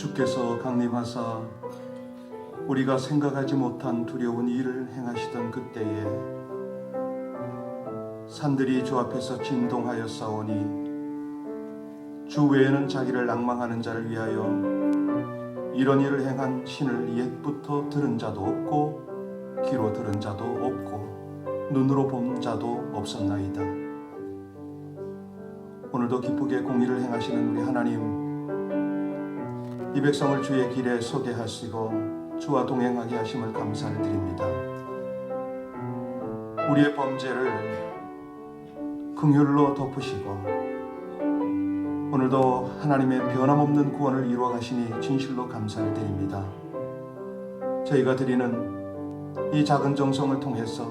주께서 강림하사 우리가 생각하지 못한 두려운 일을 행하시던 그때에 산들이 주 앞에서 진동하여 싸우니 주 외에는 자기를 낭망하는 자를 위하여 이런 일을 행한 신을 옛부터 들은 자도 없고 귀로 들은 자도 없고 눈으로 본 자도 없었나이다. 오늘도 기쁘게 공의를 행하시는 우리 하나님, 이 백성을 주의 길에 서게 하시고 주와 동행하게 하심을 감사를 드립니다. 우리의 범죄를 긍휼로 덮으시고 오늘도 하나님의 변함없는 구원을 이루어 가시니 진실로 감사를 드립니다. 저희가 드리는 이 작은 정성을 통해서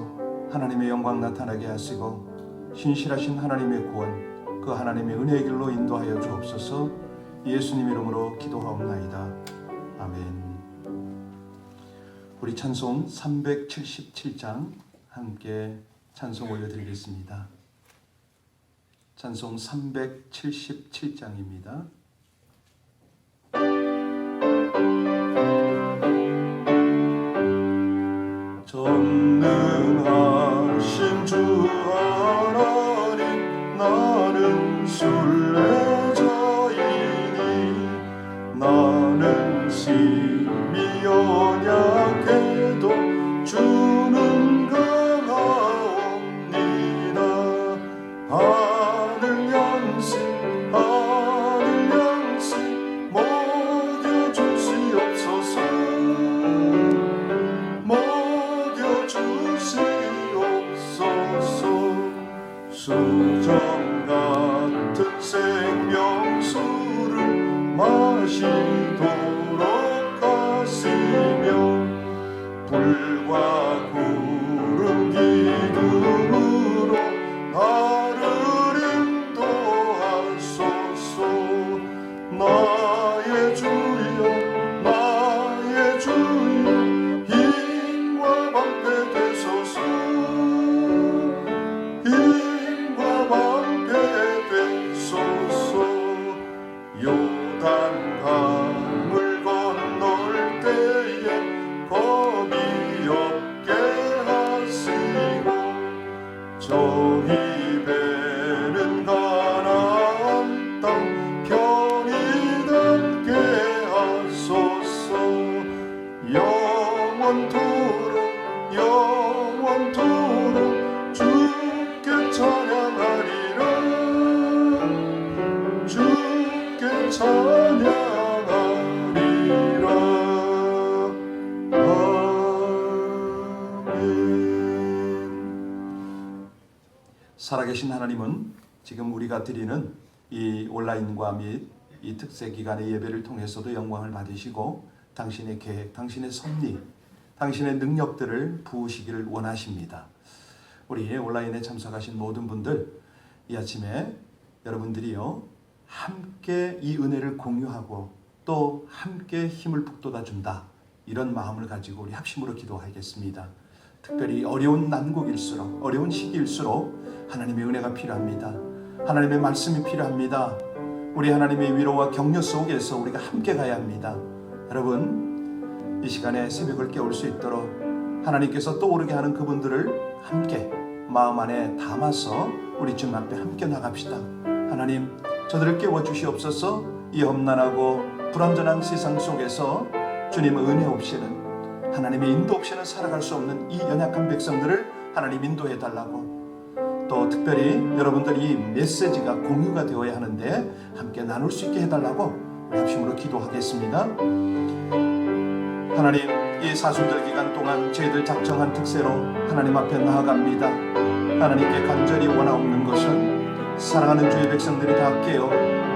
하나님의 영광 나타나게 하시고 신실하신 하나님의 구원, 그 하나님의 은혜의 길로 인도하여 주옵소서. 예수님 이름으로 기도하옵나이다. 아멘. 우리 찬송 377장 함께 찬송 올려드리겠습니다. 찬송 377장입니다. 전능하신 주 하나님, 나는 순례자이니 나는 심히 연약해도 주는 강하옵니다. 하늘 양식 먹여주시옵소서. 수정 같은 생명수를 마시도록 하시며 불과 구름 기둥으로 나를 인도하소서. 나의 주여 힘과 방패 되소서. 요단 강을 건널 때에 겁이 없게 하시고 저희 배는 가나안 땅 편히 닿게 하소서. 영원토록 주께 찬양하리라. 찬양하리라. 아멘. 살아계신 하나님은 지금 우리가 드리는 이 온라인과 및 이 특세 기간의 예배를 통해서도 영광을 받으시고 당신의 계획, 당신의 섭리, 당신의 능력들을 부으시기를 원하십니다. 우리 온라인에 참석하신 모든 분들, 이 아침에 여러분들이요 함께 이 은혜를 공유하고 또 함께 힘을 북돋아 준다, 이런 마음을 가지고 우리 합심으로 기도하겠습니다. 특별히 어려운 난국일수록, 어려운 시기일수록 하나님의 은혜가 필요합니다. 하나님의 말씀이 필요합니다. 우리 하나님의 위로와 격려 속에서 우리가 함께 가야 합니다. 여러분, 이 시간에 새벽을 깨울 수 있도록 하나님께서 떠오르게 하는 그분들을 함께 마음 안에 담아서 우리 주님 앞에 함께 나갑시다. 하나님, 저들을 깨워주시옵소서. 이 험난하고 불완전한 세상 속에서 주님의 은혜 없이는, 하나님의 인도 없이는 살아갈 수 없는 이 연약한 백성들을 하나님 인도해달라고, 또 특별히 여러분들 이 메시지가 공유가 되어야 하는데 함께 나눌 수 있게 해달라고 우리 합심으로 기도하겠습니다. 하나님, 이 사순절 기간 동안 저희들 작정한 특세로 하나님 앞에 나아갑니다. 하나님께 간절히 원하옵는 것은 사랑하는 주의 백성들이 다 깨어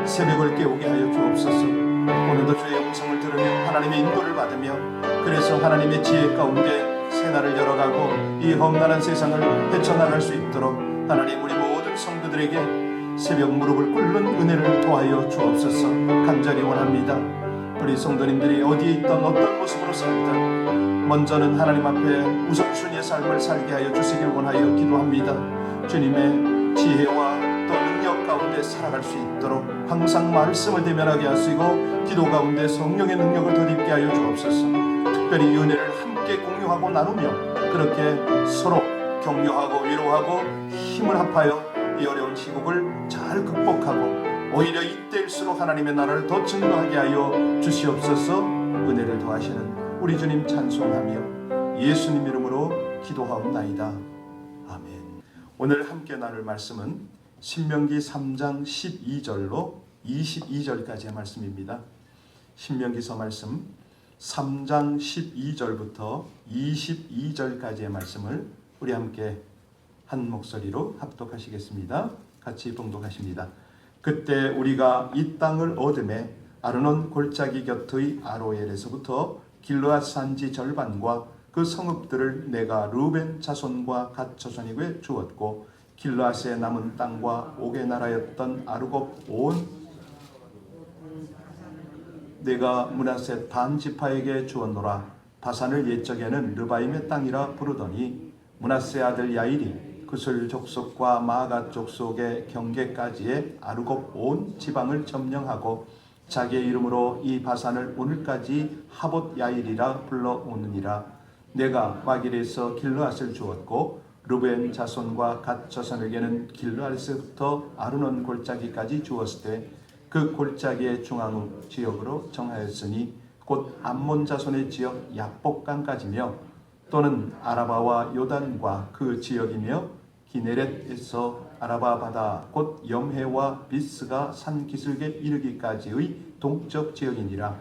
새벽을 깨우게 하여 주옵소서. 오늘도 주의 음성을 들으며 하나님의 인도를 받으며, 그래서 하나님의 지혜 가운데 새날을 열어가고 이 험난한 세상을 헤쳐나갈 수 있도록 하나님, 우리 모든 성도들에게 새벽 무릎을 꿇는 은혜를 도하여 주옵소서. 간절히 원합니다. 우리 성도님들이 어디에 있던 어떤 모습으로 살든 먼저는 하나님 앞에 우선순위의 삶을 살게 하여 주시길 원하여 기도합니다. 주님의 지혜와 또 능력 가운데 살아갈 수 있도록 항상 말씀을 대면하게 하시고 기도 가운데 성령의 능력을 덧입게 하여 주옵소서. 특별히 은혜를 함께 공유하고 나누며 그렇게 서로 격려하고 위로하고 힘을 합하여 이 어려운 시국을 잘 극복하고 오히려 이때일수록 하나님의 나라를 더 증거하게 하여 주시옵소서. 은혜를 더하시는 우리 주님 찬송하며 예수님 이름으로 기도하옵나이다. 아멘. 오늘 함께 나눌 말씀은 신명기 3장 12절로 22절까지의 말씀입니다. 신명기서 말씀 3장 12절부터 22절까지의 말씀을 우리 함께 한 목소리로 합독하시겠습니다. 같이 봉독하십니다. 그때 우리가 이 땅을 얻음에 아르논 골짜기 곁의 아로엘에서부터 길르앗 산지 절반과 그 성읍들을 내가 르벤 자손과 갓 자손에게 주었고 길르앗의 남은 땅과 옥의 나라였던 아르곱 온 내가 므낫세 반 지파에게 주었노라. 바산을 옛적에는 르바임의 땅이라 부르더니 므낫세 아들 야일이 그술 족속과 마아갓 족속의 경계까지의 아르곱 온 지방을 점령하고 자기의 이름으로 이 바산을 오늘까지 하봇 야일이라 불러오느니라. 내가 마길에서 길르앗을 주었고 르벤 자손과 갓 자손에게는 길르앗에서부터 아르논 골짜기까지 주었을 때 그 골짜기의 중앙 지역으로 정하였으니 곧 암몬 자손의 지역 야복강까지며 또는 아라바와 요단과 그 지역이며 기네렛에서 아라바 바다 곧 염해와 비스가 산 기슭에 이르기까지의 동쪽 지역이니라.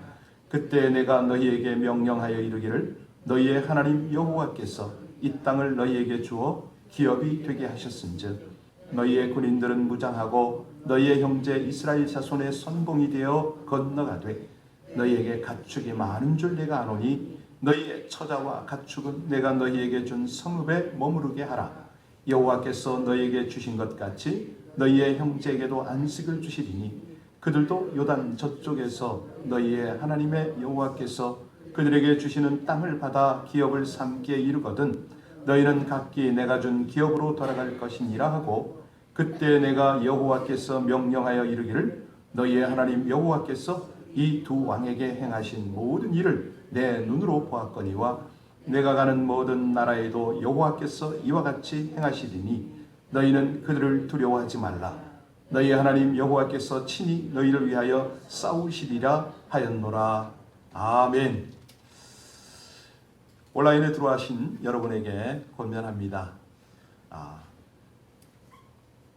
그때 내가 너희에게 명령하여 이르기를 너희의 하나님 여호와께서 이 땅을 너희에게 주어 기업이 되게 하셨은즉 너희의 군인들은 무장하고 너희의 형제 이스라엘 자손의 선봉이 되어 건너가되 너희에게 가축이 많은 줄 내가 아노니 너희의 처자와 가축은 내가 너희에게 준 성읍에 머무르게 하라. 여호와께서 너희에게 주신 것 같이 너희의 형제에게도 안식을 주시리니 그들도 요단 저쪽에서 너희의 하나님의 여호와께서 그들에게 주시는 땅을 받아 기업을 삼기에 이르거든 너희는 각기 내가 준 기업으로 돌아갈 것이니라 하고 그때 내가 여호와께서 명령하여 이르기를 너희의 하나님 여호와께서 이 두 왕에게 행하신 모든 일을 내 눈으로 보았거니와 내가 가는 모든 나라에도 여호와께서 이와 같이 행하시리니 너희는 그들을 두려워하지 말라. 너희 하나님 여호와께서 친히 너희를 위하여 싸우시리라 하였노라. 아멘. 온라인에 들어와신 여러분에게 권면합니다.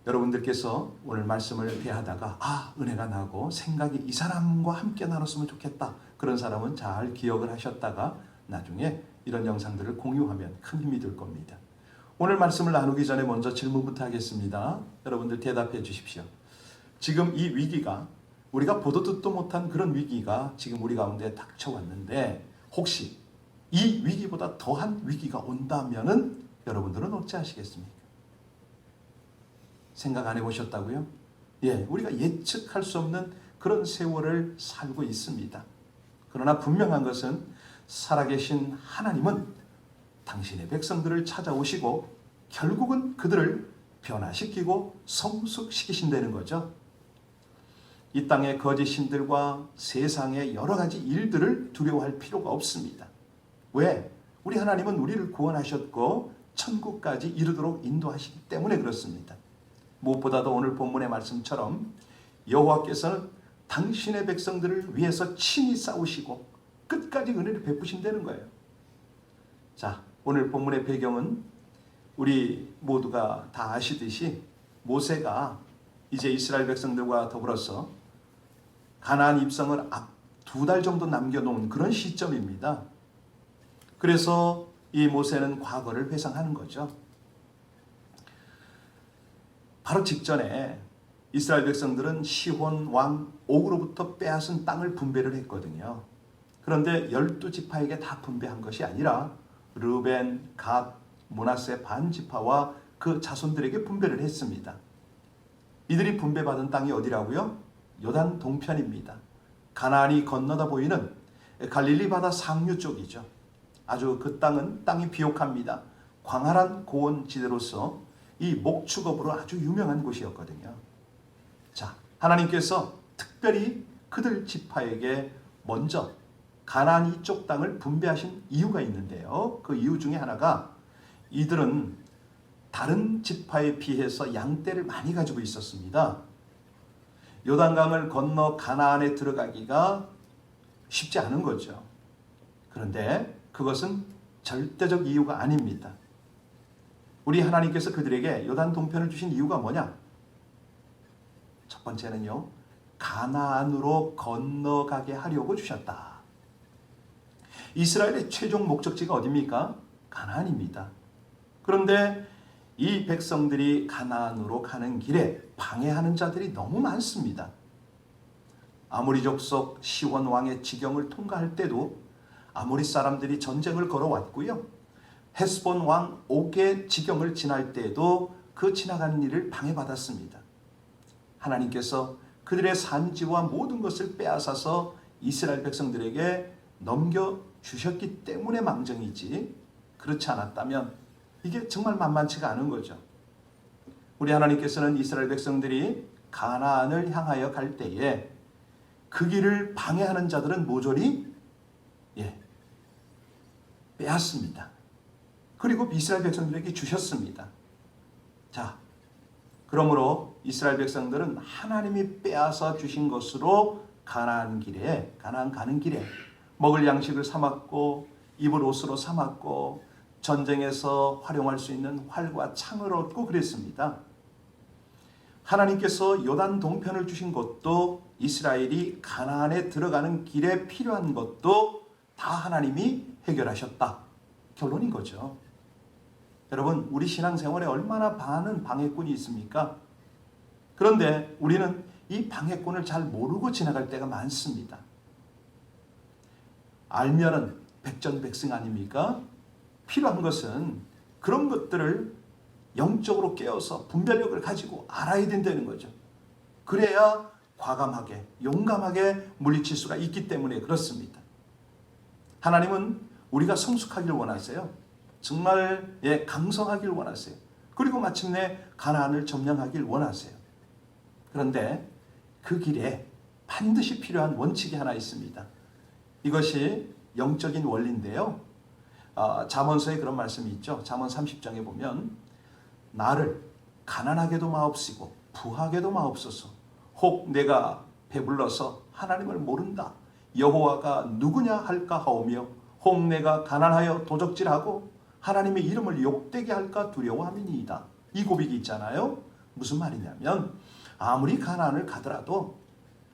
여러분들께서 오늘 말씀을 대하다가 은혜가 나고 생각이 이 사람과 함께 나눴으면 좋겠다. 그런 사람은 잘 기억을 하셨다가 나중에 이런 영상들을 공유하면 큰 힘이 될 겁니다. 오늘 말씀을 나누기 전에 먼저 질문부터 하겠습니다. 여러분들 대답해 주십시오. 지금 이 위기가 우리가 보도 듣도 못한 그런 위기가 지금 우리 가운데 닥쳐왔는데 혹시 이 위기보다 더한 위기가 온다면은 여러분들은 어찌하시겠습니까? 생각 안 해보셨다고요? 우리가 예측할 수 없는 그런 세월을 살고 있습니다. 그러나 분명한 것은 살아계신 하나님은 당신의 백성들을 찾아오시고 결국은 그들을 변화시키고 성숙시키신다는 거죠. 이 땅의 거짓 신들과 세상의 여러 가지 일들을 두려워할 필요가 없습니다. 왜? 우리 하나님은 우리를 구원하셨고 천국까지 이르도록 인도하시기 때문에 그렇습니다. 무엇보다도 오늘 본문의 말씀처럼 여호와께서는 당신의 백성들을 위해서 친히 싸우시고 끝까지 은혜를 베푸신다는 거예요. 자, 오늘 본문의 배경은 우리 모두가 다 아시듯이 모세가 이제 이스라엘 백성들과 더불어서 가나안 입성을 2달 정도 남겨놓은 그런 시점입니다. 그래서 이 모세는 과거를 회상하는 거죠. 바로 직전에 이스라엘 백성들은 시혼 왕 옥으로부터 빼앗은 땅을 분배를 했거든요. 그런데 12지파에게 다 분배한 것이 아니라 르벤, 갓, 므낫세 반지파와 그 자손들에게 분배를 했습니다. 이들이 분배받은 땅이 어디라고요? 요단 동편입니다. 가나안이 건너다 보이는 갈릴리 바다 상류 쪽이죠. 아주 그 땅이 비옥합니다. 광활한 고원 지대로서 이 목축업으로 아주 유명한 곳이었거든요. 자, 하나님께서 특별히 그들 지파에게 먼저 가나안 이쪽 땅을 분배하신 이유가 있는데요. 그 이유 중에 하나가 이들은 다른 지파에 비해서 양떼를 많이 가지고 있었습니다. 요단강을 건너 가나안에 들어가기가 쉽지 않은 거죠. 그런데 그것은 절대적 이유가 아닙니다. 우리 하나님께서 그들에게 요단 동편을 주신 이유가 뭐냐? 첫 번째는요, 가나안으로 건너가게 하려고 주셨다. 이스라엘의 최종 목적지가 어디입니까? 가나안입니다. 그런데 이 백성들이 가나안으로 가는 길에 방해하는 자들이 너무 많습니다. 아모리 족속 시온 왕의 지경을 통과할 때도 아모리 사람들이 전쟁을 걸어왔고요. 헤스본 왕 옥의 지경을 지날 때에도 그 지나가는 일을 방해받았습니다. 하나님께서 그들의 산지와 모든 것을 빼앗아서 이스라엘 백성들에게 넘겨주셨기 때문에 망정이지, 그렇지 않았다면 이게 정말 만만치가 않은 거죠. 우리 하나님께서는 이스라엘 백성들이 가나안을 향하여 갈 때에 그 길을 방해하는 자들은 모조리 빼앗습니다. 그리고 이스라엘 백성들에게 주셨습니다. 자, 그러므로 이스라엘 백성들은 하나님이 빼앗아 주신 것으로 가나안 가는 길에 먹을 양식을 삼았고 입을 옷으로 삼았고 전쟁에서 활용할 수 있는 활과 창을 얻고 그랬습니다. 하나님께서 요단 동편을 주신 것도 이스라엘이 가나안에 들어가는 길에 필요한 것도 다 하나님이 해결하셨다. 결론인 거죠. 여러분, 우리 신앙생활에 얼마나 많은 방해꾼이 있습니까? 그런데 우리는 이 방해꾼을 잘 모르고 지나갈 때가 많습니다. 알면은 백전백승 아닙니까? 필요한 것은 그런 것들을 영적으로 깨어서 분별력을 가지고 알아야 된다는 거죠. 그래야 과감하게, 용감하게 물리칠 수가 있기 때문에 그렇습니다. 하나님은 우리가 성숙하길 원하세요. 정말 강성하길 원하세요. 그리고 마침내 가나안을 점령하길 원하세요. 그런데 그 길에 반드시 필요한 원칙이 하나 있습니다. 이것이 영적인 원리인데요. 잠언서에 그런 말씀이 있죠. 잠언 30장에 보면 나를 가난하게도 마옵시고 부하게도 마옵소서. 혹 내가 배불러서 하나님을 모른다. 여호와가 누구냐 할까 하오며 혹 내가 가난하여 도적질하고 하나님의 이름을 욕되게 할까 두려워함이니이다. 이 고백이 있잖아요. 무슨 말이냐면 아무리 가난을 가더라도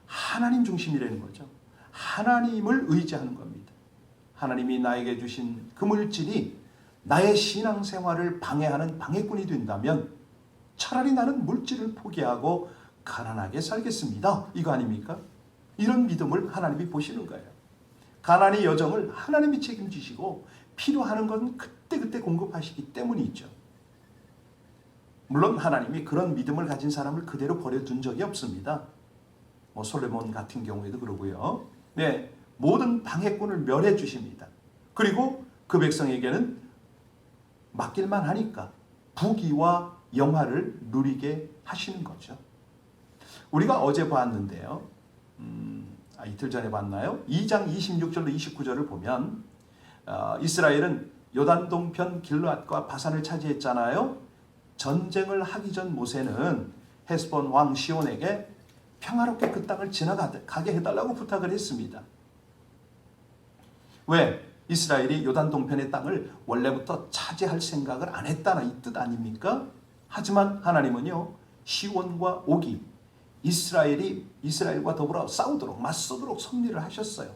하나님 중심이라는 거죠. 하나님을 의지하는 겁니다. 하나님이 나에게 주신 그 물질이 나의 신앙생활을 방해하는 방해꾼이 된다면 차라리 나는 물질을 포기하고 가난하게 살겠습니다. 이거 아닙니까? 이런 믿음을 하나님이 보시는 거예요. 가난의 여정을 하나님이 책임지시고 필요한 건 그때그때 공급하시기 때문이죠. 물론 하나님이 그런 믿음을 가진 사람을 그대로 버려둔 적이 없습니다. 솔로몬 같은 경우에도 그러고요. 모든 방해꾼을 멸해 주십니다. 그리고 그 백성에게는 맡길만 하니까 부귀와 영화를 누리게 하시는 거죠. 우리가 어제 봤는데요. 이틀 전에 봤나요? 2장 26절로 29절을 보면 이스라엘은 요단 동편 길르앗과 바산을 차지했잖아요. 전쟁을 하기 전 모세는 헤스본 왕 시온에게 평화롭게 그 땅을 지나가게 해달라고 부탁을 했습니다. 왜? 이스라엘이 요단 동편의 땅을 원래부터 차지할 생각을 안 했다는 이 뜻 아닙니까? 하지만 하나님은요, 시온과 옥이 이스라엘과 더불어 싸우도록 맞서도록 섭리를 하셨어요.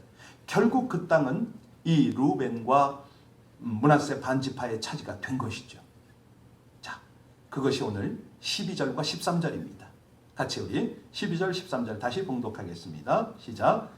결국 그 땅은 이 루벤과 므낫세 반지파의 차지가 된 것이죠. 자, 그것이 오늘 12절과 13절입니다. 같이 우리 12절 13절 다시 봉독하겠습니다. 시작.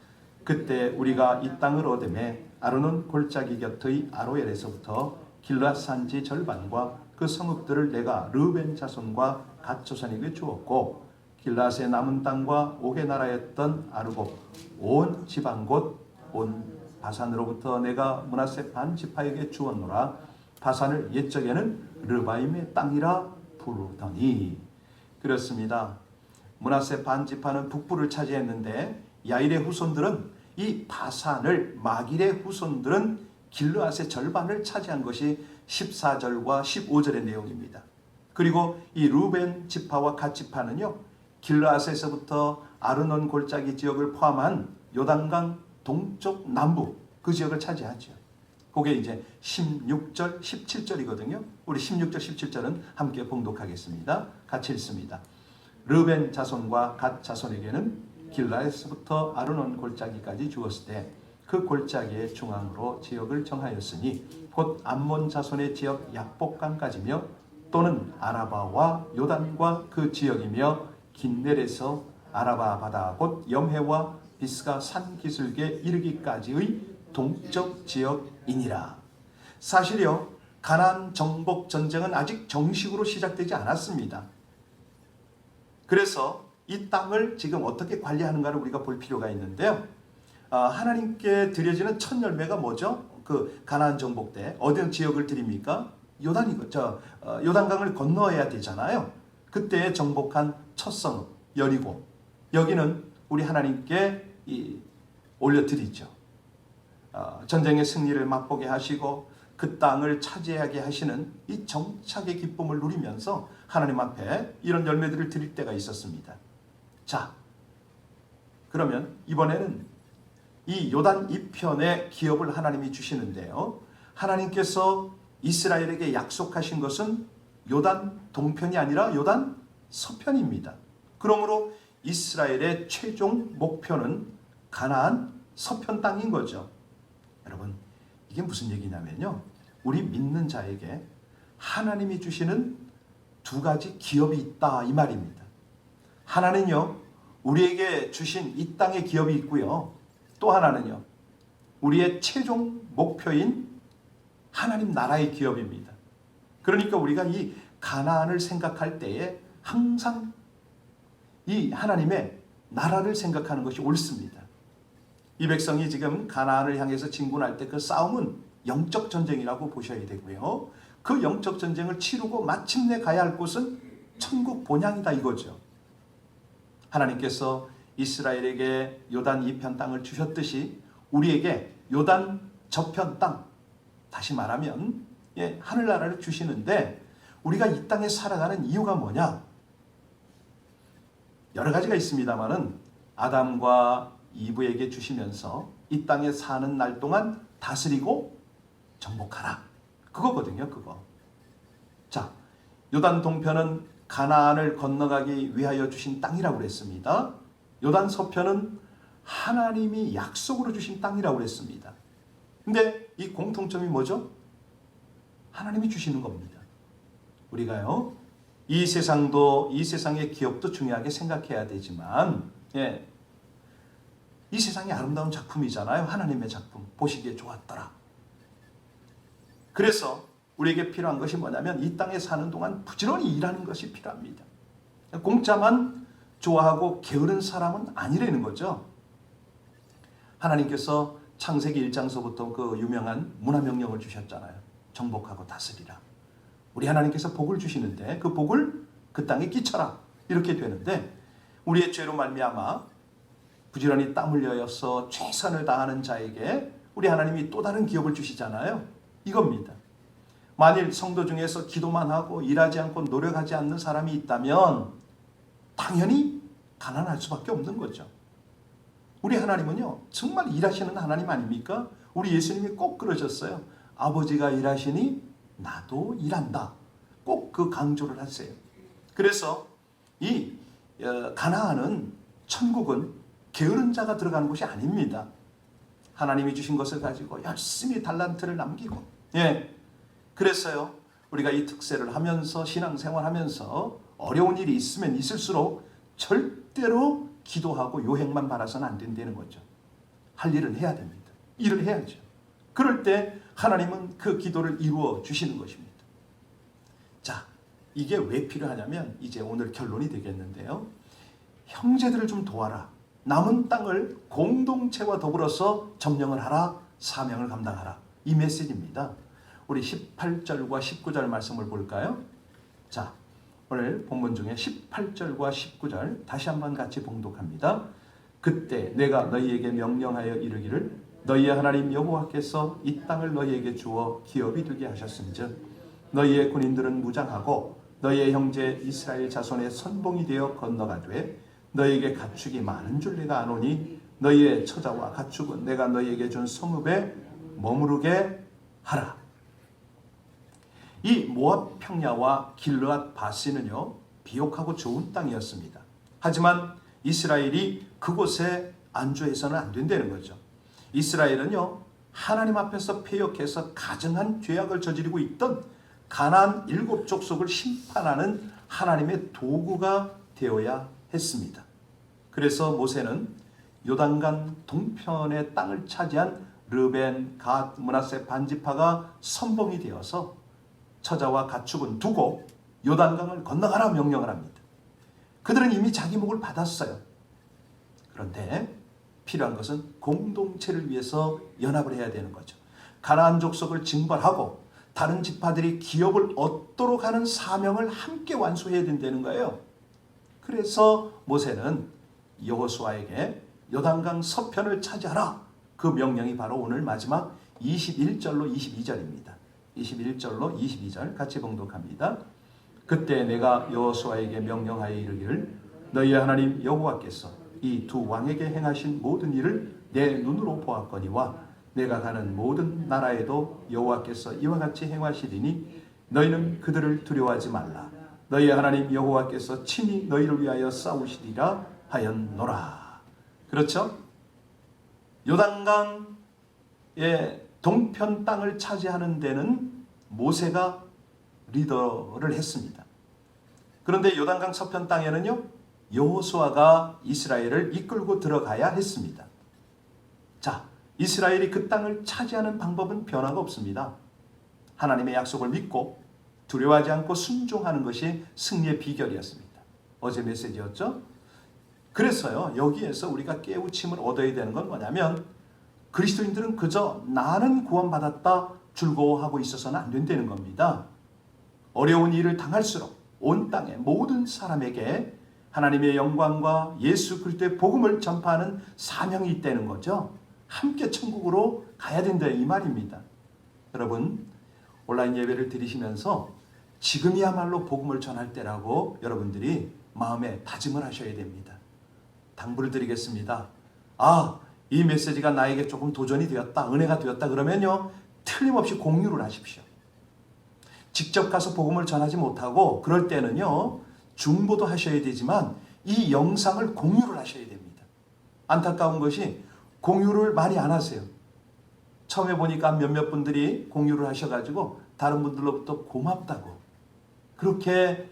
그때 우리가 이 땅을 얻음에 아르논 골짜기 곁의 아로엘에서부터 길르앗 산지 절반과 그 성읍들을 내가 르벤 자손과 갓 조상에게 주었고 길르앗의 남은 땅과 옥의 나라였던 아르곱 온 지방 곧 온 바산으로부터 내가 므낫세 반 지파에게 주었노라. 바산을 옛적에는 르바임의 땅이라 부르더니. 그렇습니다. 므낫세 반 지파는 북부를 차지했는데 야일의 후손들은 이 바산을, 마길의 후손들은 길르앗의 절반을 차지한 것이 14절과 15절의 내용입니다. 그리고 이 루벤 지파와 갓 지파는요, 길르앗에서부터 아르논 골짜기 지역을 포함한 요단강 동쪽 남부 그 지역을 차지하죠. 그게 이제 16절, 17절이거든요. 우리 16절, 17절은 함께 봉독하겠습니다. 같이 읽습니다. 르벤 자손과 갓 자손에게는 길라에서부터 아르논 골짜기까지 주었을 때 그 골짜기의 중앙으로 지역을 정하였으니 곧 암몬 자손의 지역 약복강까지며 또는 아라바와 요단과 그 지역이며 긴넬에서 아라바 바다 곧 염해와 비스가 산 기슭에 이르기까지의 동쪽 지역이니라. 사실요, 가나안 정복 전쟁은 아직 정식으로 시작되지 않았습니다. 그래서 이 땅을 지금 어떻게 관리하는가를 우리가 볼 필요가 있는데요. 하나님께 드려지는 첫 열매가 뭐죠? 그 가나안 정복 때 어느 지역을 드립니까? 요단강을 건너야 되잖아요. 그때 정복한 첫 성읍 여리고, 여기는 우리 하나님께 올려드리죠. 전쟁의 승리를 맛보게 하시고 그 땅을 차지하게 하시는 이 정착의 기쁨을 누리면서 하나님 앞에 이런 열매들을 드릴 때가 있었습니다. 자, 그러면 이번에는 이 요단 이편의 기업을 하나님이 주시는데요. 하나님께서 이스라엘에게 약속하신 것은 요단 동편이 아니라 요단 서편입니다. 그러므로 이스라엘의 최종 목표는 가나안 서편 땅인 거죠. 여러분, 이게 무슨 얘기냐면요, 우리 믿는 자에게 하나님이 주시는 두 가지 기업이 있다 이 말입니다. 하나는요, 우리에게 주신 이 땅의 기업이 있고요, 또 하나는요, 우리의 최종 목표인 하나님 나라의 기업입니다. 그러니까 우리가 이 가나안을 생각할 때에 항상 이 하나님의 나라를 생각하는 것이 옳습니다. 이 백성이 지금 가나안을 향해서 진군할 때 그 싸움은 영적 전쟁이라고 보셔야 되고요. 그 영적 전쟁을 치르고 마침내 가야 할 곳은 천국 본향이다 이거죠. 하나님께서 이스라엘에게 요단 이편 땅을 주셨듯이 우리에게 요단 저편 땅, 다시 말하면 하늘나라를 주시는데 우리가 이 땅에 살아가는 이유가 뭐냐? 여러 가지가 있습니다만은 아담과 이브에게 주시면서 이 땅에 사는 날 동안 다스리고 정복하라, 그거거든요. 그거. 자, 요단 동편은 가나안을 건너가기 위하여 주신 땅이라고 그랬습니다. 요단 서편은 하나님이 약속으로 주신 땅이라고 그랬습니다. 근데 이 공통점이 뭐죠? 하나님이 주시는 겁니다. 우리가요, 이 세상도, 이 세상의 기업도 중요하게 생각해야 되지만, 이 세상이 아름다운 작품이잖아요. 하나님의 작품. 보시기에 좋았더라. 그래서 우리에게 필요한 것이 뭐냐면 이 땅에 사는 동안 부지런히 일하는 것이 필요합니다. 공짜만 좋아하고 게으른 사람은 아니라는 거죠. 하나님께서 창세기 1장서부터 그 유명한 문화명령을 주셨잖아요. 정복하고 다스리라. 우리 하나님께서 복을 주시는데 그 복을 그 땅에 끼쳐라, 이렇게 되는데 우리의 죄로 말미암아 부지런히 땀 흘려서 최선을 다하는 자에게 우리 하나님이 또 다른 기업을 주시잖아요. 이겁니다. 만일 성도 중에서 기도만 하고 일하지 않고 노력하지 않는 사람이 있다면 당연히 가난할 수밖에 없는 거죠. 우리 하나님은요, 정말 일하시는 하나님 아닙니까? 우리 예수님이 꼭 그러셨어요. 아버지가 일하시니 나도 일한다. 꼭 그 강조를 하세요. 그래서 이 가나안은, 천국은 게으른 자가 들어가는 곳이 아닙니다. 하나님이 주신 것을 가지고 열심히 달란트를 남기고, 그래서요, 우리가 이 특세를 하면서 신앙생활하면서 어려운 일이 있으면 있을수록 절대로 기도하고 요행만 바라서는 안 된다는 거죠. 할 일은 해야 됩니다. 일을 해야죠. 그럴 때 하나님은 그 기도를 이루어 주시는 것입니다. 자, 이게 왜 필요하냐면 이제 오늘 결론이 되겠는데요. 형제들을 좀 도와라. 남은 땅을 공동체와 더불어서 점령을 하라. 사명을 감당하라. 이 메시지입니다. 우리 18절과 19절 말씀을 볼까요? 자, 오늘 본문 중에 18절과 19절 다시 한번 같이 봉독합니다. 그때 내가 너희에게 명령하여 이르기를 너희의 하나님 여호와께서 이 땅을 너희에게 주어 기업이 되게 하셨은즉 너희의 군인들은 무장하고 너희의 형제 이스라엘 자손의 선봉이 되어 건너가되 너희에게 가축이 많은 줄 내가 아노니 너희의 처자와 가축은 내가 너희에게 준 성읍에 머무르게 하라. 이 모압 평야와 길르앗 바시는요 비옥하고 좋은 땅이었습니다. 하지만 이스라엘이 그곳에 안주해서는 안 된다는 거죠. 이스라엘은요 하나님 앞에서 패역해서 가증한 죄악을 저지르고 있던 가나안 7족속을 심판하는 하나님의 도구가 되어야 했습니다. 그래서 모세는 요단강 동편의 땅을 차지한 르벤, 갓, 므낫세 반지파가 선봉이 되어서 처자와 가축은 두고 요단강을 건너가라 명령을 합니다. 그들은 이미 자기 목을 받았어요. 그런데 필요한 것은 공동체를 위해서 연합을 해야 되는 거죠. 가나안 족속을 징벌하고 다른 지파들이 기업을 얻도록 하는 사명을 함께 완수해야 된다는 거예요. 그래서 모세는 여호수아에게 요단강 서편을 차지하라. 그 명령이 바로 오늘 마지막 21절로 22절입니다. 21절로 22절 같이 봉독합니다. 그때 내가 여호수아에게 명령하여 이르기를 너희의 하나님 여호와께서 이 두 왕에게 행하신 모든 일을 내 눈으로 보았거니와 내가 가는 모든 나라에도 여호와께서 이와 같이 행하시리니 너희는 그들을 두려워하지 말라. 너희의 하나님 여호와께서 친히 너희를 위하여 싸우시리라 하였노라. 그렇죠? 요단강의 동편 땅을 차지하는 데는 모세가 리더를 했습니다. 그런데 요단강 서편 땅에는요 여호수아가 이스라엘을 이끌고 들어가야 했습니다. 자, 이스라엘이 그 땅을 차지하는 방법은 변화가 없습니다. 하나님의 약속을 믿고 두려워하지 않고 순종하는 것이 승리의 비결이었습니다. 어제 메시지였죠? 그래서요 여기에서 우리가 깨우침을 얻어야 되는 건 뭐냐면 그리스도인들은 그저 나는 구원받았다 즐거워하고 있어서는 안 된다는 겁니다. 어려운 일을 당할수록 온 땅의 모든 사람에게 하나님의 영광과 예수 그리스도의 복음을 전파하는 사명이 있다는 거죠. 함께 천국으로 가야 된다 이 말입니다. 여러분 온라인 예배를 드리시면서 지금이야말로 복음을 전할 때라고 여러분들이 마음에 다짐을 하셔야 됩니다. 당부를 드리겠습니다. 이 메시지가 나에게 조금 도전이 되었다, 은혜가 되었다 그러면요 틀림없이 공유를 하십시오. 직접 가서 복음을 전하지 못하고 그럴 때는요 중보도 하셔야 되지만 이 영상을 공유를 하셔야 됩니다. 안타까운 것이 공유를 많이 안 하세요. 처음에 보니까 몇몇 분들이 공유를 하셔가지고 다른 분들로부터 고맙다고 그렇게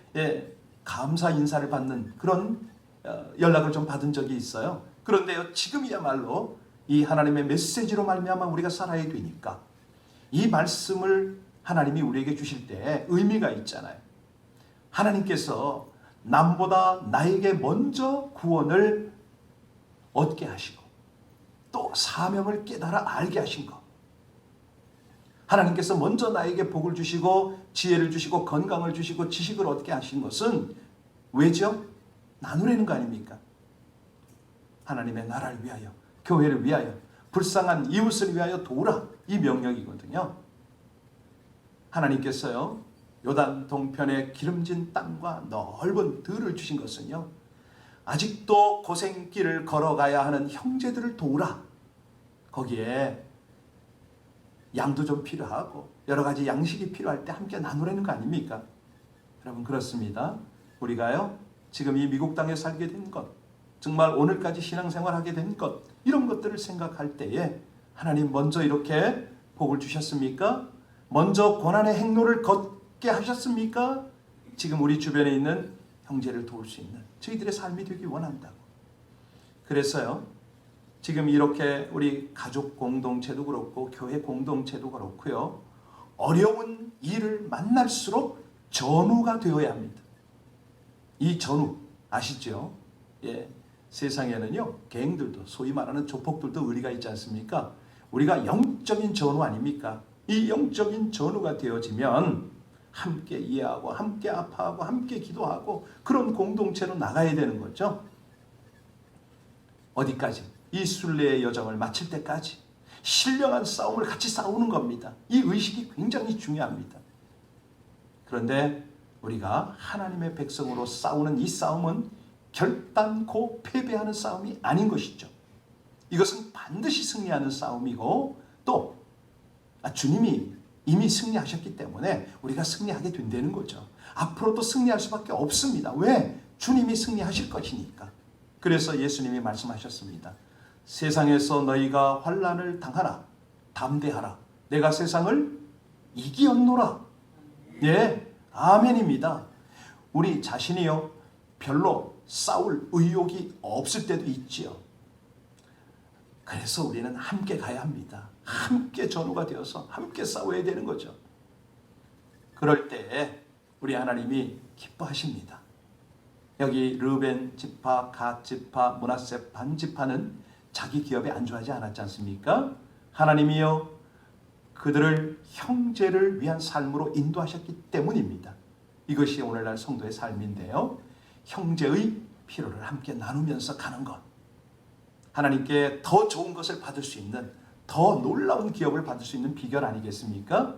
감사 인사를 받는 그런 연락을 좀 받은 적이 있어요. 그런데요 지금이야말로 이 하나님의 메시지로 말미암아 우리가 살아야 되니까 이 말씀을 하나님이 우리에게 주실 때 의미가 있잖아요. 하나님께서 남보다 나에게 먼저 구원을 얻게 하시고 또 사명을 깨달아 알게 하신 것. 하나님께서 먼저 나에게 복을 주시고 지혜를 주시고 건강을 주시고 지식을 얻게 하신 것은 왜죠? 나누려는 거 아닙니까? 하나님의 나라를 위하여, 교회를 위하여, 불쌍한 이웃을 위하여 도우라 이 명령이거든요. 하나님께서요 요단 동편의 기름진 땅과 넓은 들을 주신 것은요 아직도 고생길을 걸어가야 하는 형제들을 도우라. 거기에 양도 좀 필요하고 여러 가지 양식이 필요할 때 함께 나누라는 거 아닙니까? 여러분 그렇습니다. 우리가요 지금 이 미국 땅에 살게 된 것, 정말 오늘까지 신앙생활하게 된 것, 이런 것들을 생각할 때에 하나님 먼저 이렇게 복을 주셨습니까? 먼저 고난의 행로를 걷게 하셨습니까? 지금 우리 주변에 있는 형제를 도울 수 있는 저희들의 삶이 되기 원한다고. 그래서요 지금 이렇게 우리 가족 공동체도 그렇고 교회 공동체도 그렇고요 어려운 일을 만날수록 전우가 되어야 합니다. 이 전우 아시죠? 세상에는요 갱들도 소위 말하는 조폭들도 의리가 있지 않습니까? 우리가 영적인 전우 아닙니까? 이 영적인 전우가 되어지면 함께 이해하고 함께 아파하고 함께 기도하고 그런 공동체로 나가야 되는 거죠. 어디까지? 이 순례의 여정을 마칠 때까지 신령한 싸움을 같이 싸우는 겁니다. 이 의식이 굉장히 중요합니다. 그런데 우리가 하나님의 백성으로 싸우는 이 싸움은 결단코 패배하는 싸움이 아닌 것이죠. 이것은 반드시 승리하는 싸움이고 또 주님이 이미 승리하셨기 때문에 우리가 승리하게 된다는 거죠. 앞으로도 승리할 수밖에 없습니다. 왜? 주님이 승리하실 것이니까. 그래서 예수님이 말씀하셨습니다. 세상에서 너희가 환난을 당하라. 담대하라. 내가 세상을 이기었노라. 예, 아멘입니다. 우리 자신이요 별로 싸울 의욕이 없을 때도 있지요. 그래서 우리는 함께 가야 합니다. 함께 전우가 되어서 함께 싸워야 되는 거죠. 그럴 때 우리 하나님이 기뻐하십니다. 여기 르벤 지파, 갓 지파, 므낫세 반 지파는 자기 기업에 안주하지 않았지 않습니까? 하나님이요 그들을 형제를 위한 삶으로 인도하셨기 때문입니다. 이것이 오늘날 성도의 삶인데요. 형제의 피로를 함께 나누면서 가는 것. 하나님께 더 좋은 것을 받을 수 있는, 더 놀라운 기업을 받을 수 있는 비결 아니겠습니까?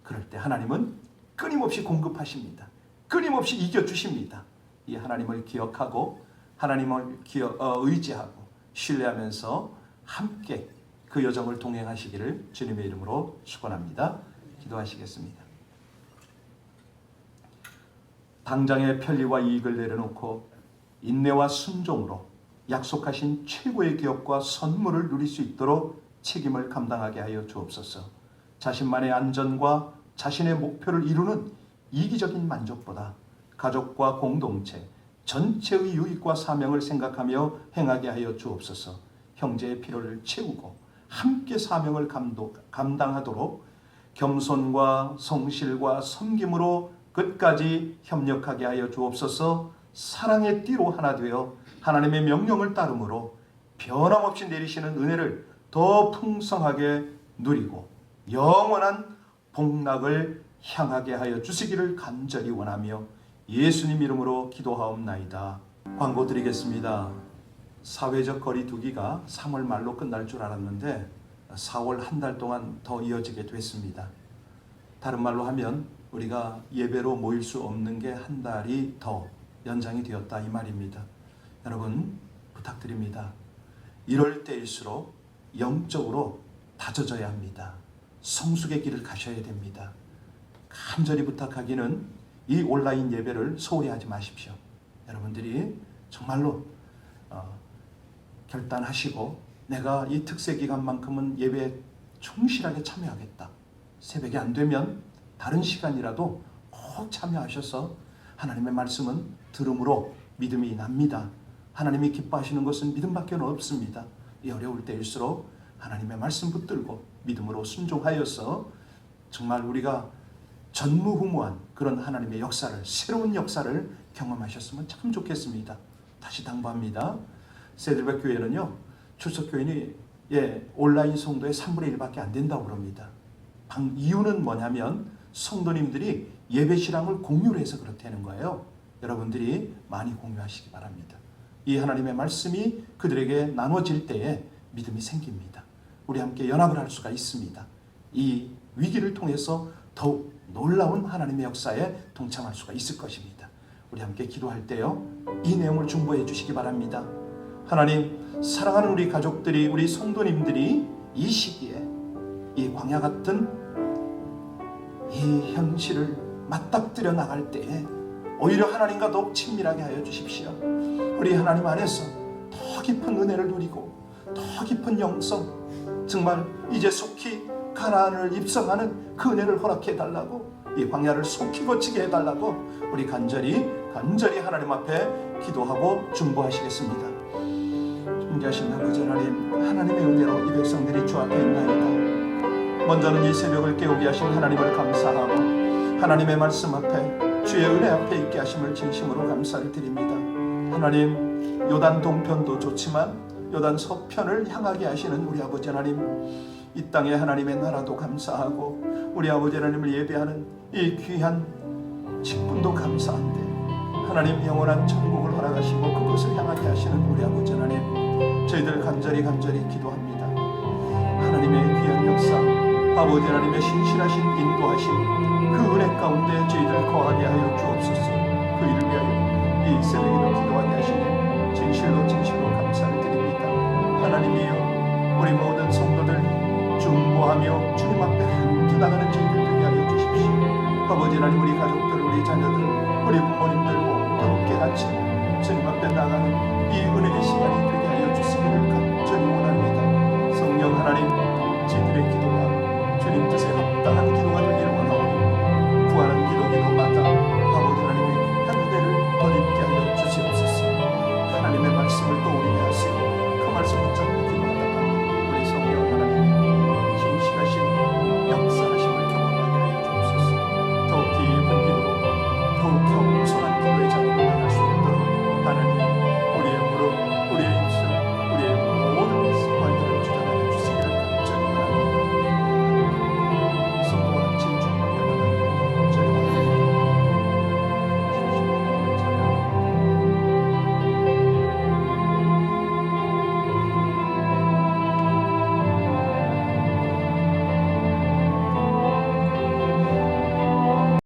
그럴 때 하나님은 끊임없이 공급하십니다. 끊임없이 이겨주십니다. 이 하나님을 기억하고 하나님을 의지하고 신뢰하면서 함께 그 여정을 동행하시기를 주님의 이름으로 축원합니다. 기도하시겠습니다. 당장의 편리와 이익을 내려놓고 인내와 순종으로 약속하신 최고의 기업과 선물을 누릴 수 있도록 책임을 감당하게 하여 주옵소서. 자신만의 안전과 자신의 목표를 이루는 이기적인 만족보다 가족과 공동체, 전체의 유익과 사명을 생각하며 행하게 하여 주옵소서. 형제의 필요를 채우고 함께 사명을 감당하도록 겸손과 성실과 섬김으로 끝까지 협력하게 하여 주옵소서. 사랑의 띠로 하나 되어 하나님의 명령을 따름으로 변함없이 내리시는 은혜를 더 풍성하게 누리고 영원한 복락을 향하게 하여 주시기를 간절히 원하며 예수님 이름으로 기도하옵나이다. 광고 드리겠습니다. 사회적 거리 두기가 3월 말로 끝날 줄 알았는데 4월 한 달 동안 더 이어지게 됐습니다. 다른 말로 하면 우리가 예배로 모일 수 없는 게 한 달이 더 연장이 되었다 이 말입니다. 여러분 부탁드립니다. 이럴 때일수록 영적으로 다져져야 합니다. 성숙의 길을 가셔야 됩니다. 간절히 부탁하기는 이 온라인 예배를 소홀히 하지 마십시오. 여러분들이 정말로 결단하시고 내가 이 특세 기간만큼은 예배에 충실하게 참여하겠다. 새벽에 안 되면 다른 시간이라도 꼭 참여하셔서 하나님의 말씀은 들음으로 믿음이 납니다. 하나님이 기뻐하시는 것은 믿음밖에 없습니다. 이 어려울 때일수록 하나님의 말씀 붙들고 믿음으로 순종하여서 정말 우리가 전무후무한 그런 하나님의 역사를, 새로운 역사를 경험하셨으면 참 좋겠습니다. 다시 당부합니다. 세들백 교회는요 출석교인이 온라인 성도의 3분의 1밖에 안 된다고 그럽니다. 이유는 뭐냐면 성도님들이 예배 실황을 공유를 해서 그렇다는 거예요. 여러분들이 많이 공유하시기 바랍니다. 이 하나님의 말씀이 그들에게 나눠질 때에 믿음이 생깁니다. 우리 함께 연합을 할 수가 있습니다. 이 위기를 통해서 더욱 놀라운 하나님의 역사에 동참할 수가 있을 것입니다. 우리 함께 기도할 때요 이 내용을 중보해 주시기 바랍니다. 하나님, 사랑하는 우리 가족들이, 우리 성도님들이 이 시기에 이 광야 같은 이 현실을 맞닥뜨려 나갈 때에 오히려 하나님과 더욱 친밀하게 하여 주십시오. 우리 하나님 안에서 더 깊은 은혜를 누리고 더 깊은 영성, 정말 이제 속히 가나안을 입성하는 그 은혜를 허락해 달라고, 이 광야를 속히 거치게 해달라고 우리 간절히 하나님 앞에 기도하고 중보하시겠습니다. 존귀하신 아버지 하나님, 하나님의 은혜로 이 백성들이 주 앞에 있나이다. 먼저는 이 새벽을 깨우게 하신 하나님을 감사하고 하나님의 말씀 앞에, 주의 은혜 앞에 있게 하심을 진심으로 감사를 드립니다. 하나님, 요단 동편도 좋지만 요단 서편을 향하게 하시는 우리 아버지 하나님, 이 땅에 하나님의 나라도 감사하고 우리 아버지 하나님을 예배하는 이 귀한 직분도 감사한데 하나님 영원한 천국을 허락하시고 그곳을 향하게 하시는 우리 아버지 하나님, 저희들 간절히 기도합니다. 하나님의 귀한 역사, 아버지 하나님의 신실하신 인도하심, 그 은혜 가운데 저희들 거하게 하여 주옵소서. 그 일을 위하여 이 새벽에도 기도하게 하시니 진실로 감사를 드립니다. 하나님이여, 우리 모든 성도들 중보하며 주님 앞에 함께 나가는 저희들 되게 하여 주십시오. 아버지 하나님, 우리 가족들, 우리 자녀들, 우리 부모님들 모두 깨닫지 주님 앞에 나가는 이 은혜의 시간이 되게 하여 주시기를 간절히 원합니다. 성령 하나님, 저희들의 기도가 주님 뜻에 합당한 기도가 되기를 원합니다.